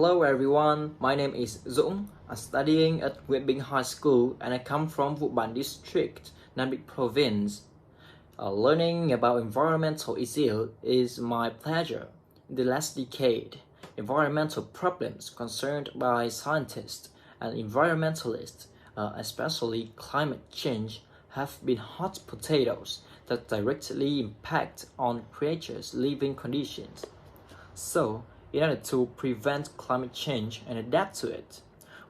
Hello everyone, my name is Dũng. I'm studying at Nguyen Binh High School and I come from Vũ Bản District, Nam Định Province. Learning about environmental issues is my pleasure. In the last decade, environmental problems concerned by scientists and environmentalists, especially climate change, have been hot potatoes that directly impact on creatures' living conditions. So, in order to prevent climate change and adapt to it,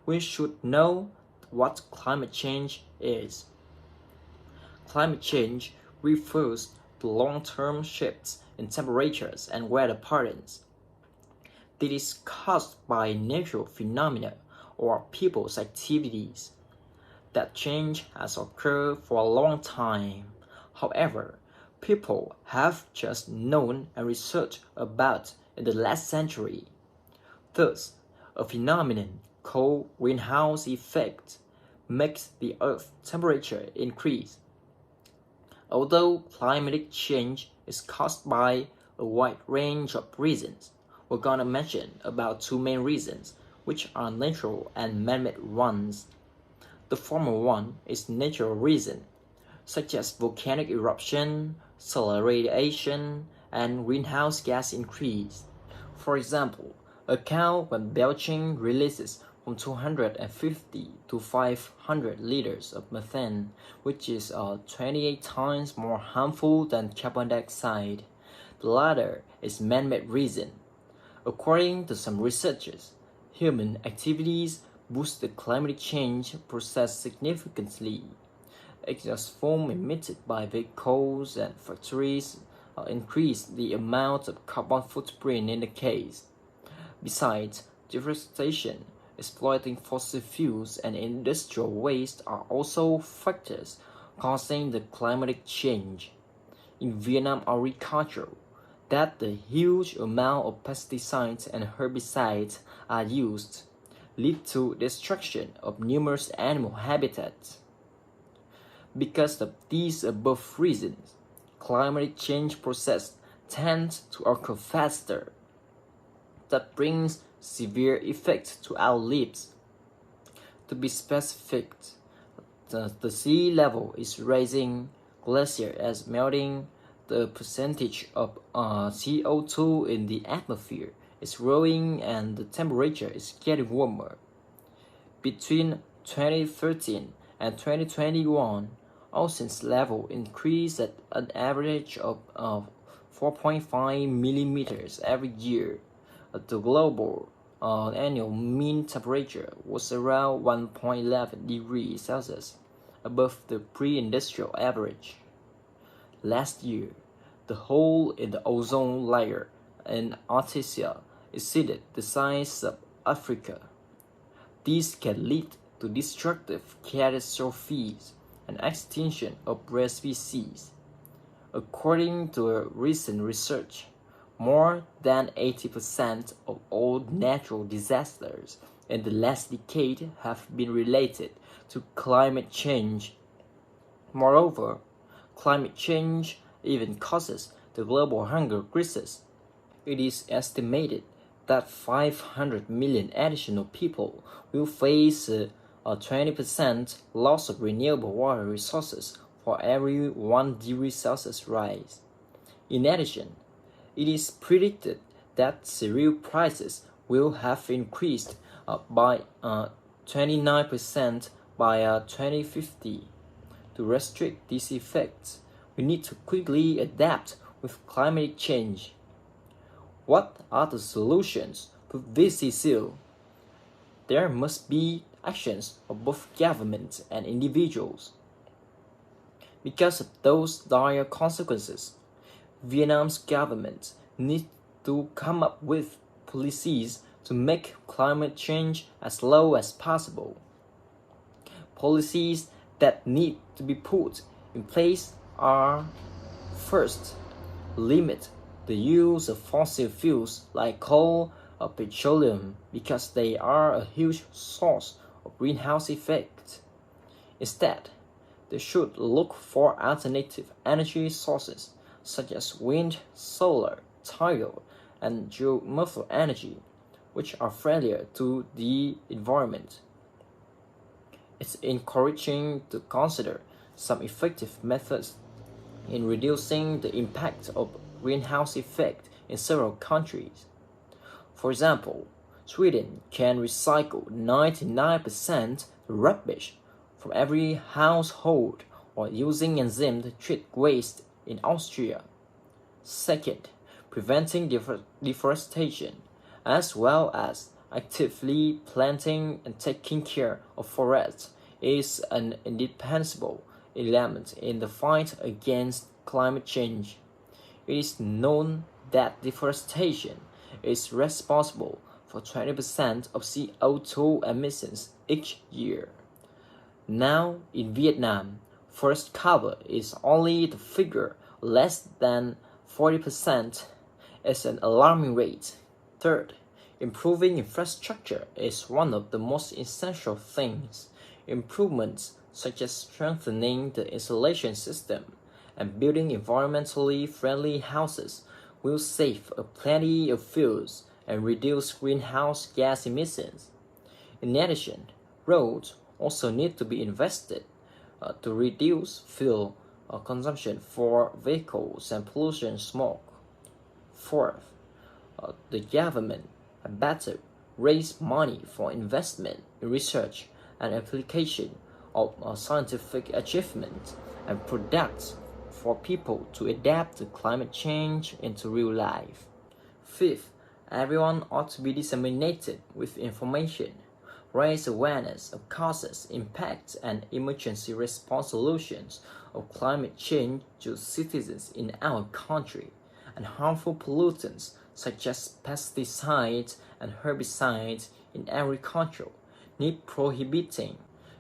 we should know what climate change is. Climate change refers to long-term shifts in temperatures and weather patterns. This is caused by natural phenomena or people's activities. That change has occurred for a long time. However, people have just known and researched about in the last century. Thus, a phenomenon called greenhouse effect makes the Earth's temperature increase. Although climatic change is caused by a wide range of reasons, we're gonna mention about two main reasons, which are natural and man-made ones. The former one is natural reason, such as volcanic eruption, solar radiation, and greenhouse gas increase. For example, a cow when belching releases from 250 to 500 liters of methane, which is 28 times more harmful than carbon dioxide. The latter is man-made reason. According to some researchers, human activities boost the climate change process significantly. Exhaust foam emitted by vehicles and factories increase the amount of carbon footprint in the case. Besides, deforestation, exploiting fossil fuels, and industrial waste are also factors causing the climatic change. In Vietnam agriculture, that the huge amount of pesticides and herbicides are used lead to destruction of numerous animal habitats. Because of these above reasons, climate change process tends to occur faster. That brings severe effects to our lives. To be specific, the sea level is rising, glacier is melting, the percentage of CO2 in the atmosphere is growing, and the temperature is getting warmer. Between 2013 and 2021, ocean's level increased at an average of 4.5 millimeters every year. The global annual mean temperature was around 1.11 degrees Celsius, above the pre-industrial average. Last year, the hole in the ozone layer in Antarctica exceeded the size of Africa. These can lead to destructive catastrophes and extinction of rare species. According to a recent research, more than 80% of all natural disasters in the last decade have been related to climate change. Moreover, climate change even causes the global hunger crisis. It is estimated that 500 million additional people will face a 20% loss of renewable water resources for every 1 degree Celsius rise. In addition, it is predicted that cereal prices will have increased by 29% by 2050. To restrict these effects, we need to quickly adapt with climate change. What are the solutions to this issue? There must be actions of both government and individuals. Because of those dire consequences, Vietnam's government needs to come up with policies to make climate change as low as possible. Policies that need to be put in place are: first, limit the use of fossil fuels like coal or petroleum because they are a huge source of greenhouse effect. Instead, they should look for alternative energy sources such as wind, solar, tidal, and geothermal energy, which are friendlier to the environment. It's encouraging to consider some effective methods in reducing the impact of greenhouse effect in several countries. For example, Sweden can recycle 99% rubbish from every household or using enzymes to treat waste in Austria. Second, preventing deforestation, as well as actively planting and taking care of forests, is an indispensable element in the fight against climate change. It is known that deforestation is responsible for 20% of CO2 emissions each year. Now, in Vietnam, forest cover is only the figure less than 40%. Is an alarming rate. Third, improving infrastructure is one of the most essential things. Improvements such as strengthening the insulation system and building environmentally friendly houses will save plenty of fuels and reduce greenhouse gas emissions. In addition, roads also need to be invested to reduce fuel consumption for vehicles and pollution smoke. Fourth, the government had better raise money for investment in research and application of scientific achievements and products for people to adapt to climate change into real life. Fifth, everyone ought to be disseminated with information, raise awareness of causes, impacts, and emergency response solutions of climate change to citizens in our country, and harmful pollutants such as pesticides and herbicides in agriculture need prohibiting.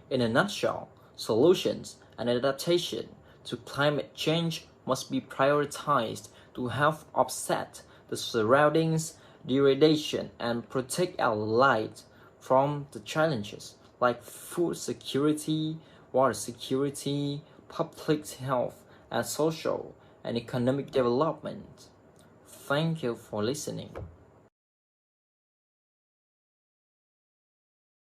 In a nutshell, solutions and adaptation to climate change must be prioritized to help offset the surroundings degradation and protect our lives from the challenges like food security, water security, public health, and social and economic development. Thank you for listening.